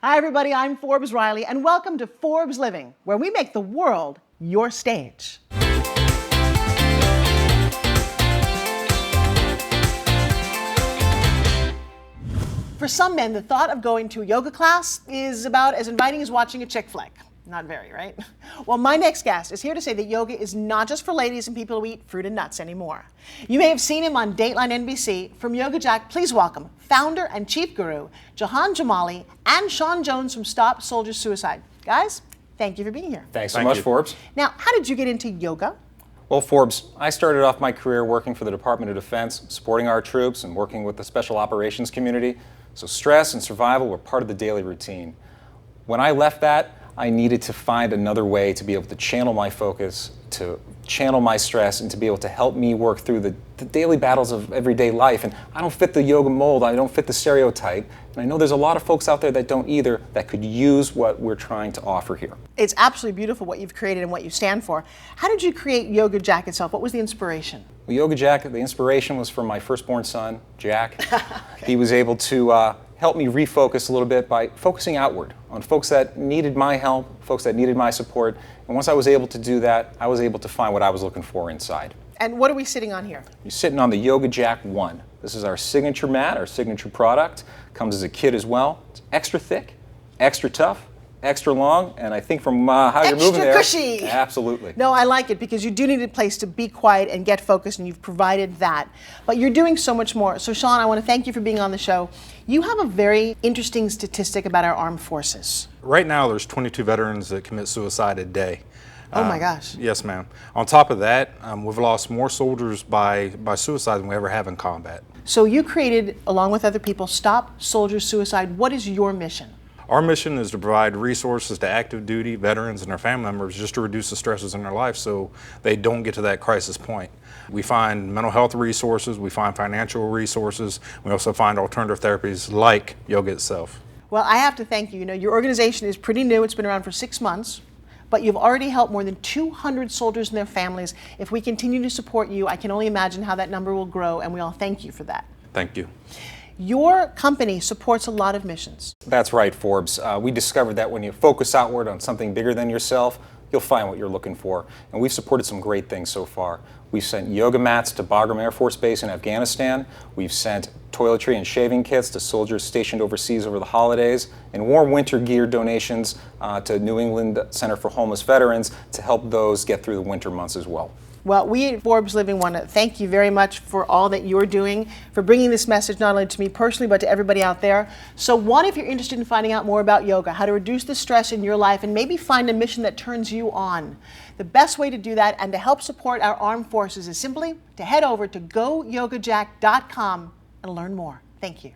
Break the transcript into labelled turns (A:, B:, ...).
A: Hi everybody, I'm Forbes Riley and welcome to Forbes Living, where we make the world your stage. For some men, the thought of going to a yoga class is about as inviting as watching a chick flick. Not very, right? Well, my next guest is here to say that yoga is not just for ladies and people who eat fruit and nuts anymore. You may have seen him on DATELINE NBC. From Yoga Jack, please welcome founder and chief guru, JAHON, JAMALI, and SHAWN Jones from Stop Soldiers Suicide. Guys, thank you for being here.
B: Thanks so much, Forbes.
A: Now, how did you get into yoga?
B: Well, Forbes, I started off my career working for the Department of Defense, supporting our troops and working with the special operations community. So stress and survival were part of the daily routine. When I left that, I needed to find another way to be able to channel my focus, to channel my stress, and to be able to help me work through the daily battles of everyday life. And I don't fit the yoga mold, I don't fit the stereotype. And I know there's a lot of folks out there that don't either, that could use what we're trying to offer here.
A: It's absolutely beautiful what you've created and what you stand for. How did you create Yoga Jack itself? What was the inspiration?
B: Well, Yoga Jack, the inspiration was from my firstborn son, Jack. Okay. He was able to help me refocus a little bit by focusing outward on folks that needed my help, folks that needed my support. And once I was able to do that, I was able to find what I was looking for inside.
A: And what are we sitting on here?
B: You're sitting on the Yoga Jack 1. This is our signature mat, our signature product. Comes as a kit as well. It's extra thick, extra tough, extra long, and I think from how you're moving there,
A: cushy.
B: Absolutely.
A: No, I like it because you do need a place to be quiet and get focused, and you've provided that. But you're doing so much more. So SHAWN, I want to thank you for being on the show. You have a very interesting statistic about our armed forces.
C: Right now, there's 22 veterans that commit suicide a day.
A: Oh my gosh.
C: Yes, ma'am. On top of that, we've lost more soldiers by suicide than we ever have in combat.
A: So you created, along with other people, Stop Soldiers Suicide. What is your mission?
C: Our mission is to provide resources to active duty veterans and their family members just to reduce the stresses in their life so they don't get to that crisis point. We find mental health resources, we find financial resources, we also find alternative therapies like yoga itself.
A: Well, I have to thank you. You know, your organization is pretty new. It's been around for 6 months, but you've already helped more than 200 soldiers and their families. If we continue to support you, I can only imagine how that number will grow, and we all thank you for that.
C: Thank you.
A: Your company supports a lot of missions.
B: That's right, Forbes. We discovered that when you focus outward on something bigger than yourself, you'll find what you're looking for. And we've supported some great things so far. We've sent yoga mats to Bagram Air Force Base in Afghanistan. We've sent toiletry and shaving kits to soldiers stationed overseas over the holidays, and warm winter gear donations to New England Center for Homeless Veterans to help those get through the winter months as well.
A: Well, we at Forbes Living want to thank you very much for all that you're doing, for bringing this message not only to me personally, but to everybody out there. So one, if you're interested in finding out more about yoga, how to reduce the stress in your life, and maybe find a mission that turns you on, the best way to do that and to help support our armed forces is simply to head over to goyogajack.com and learn more. Thank you.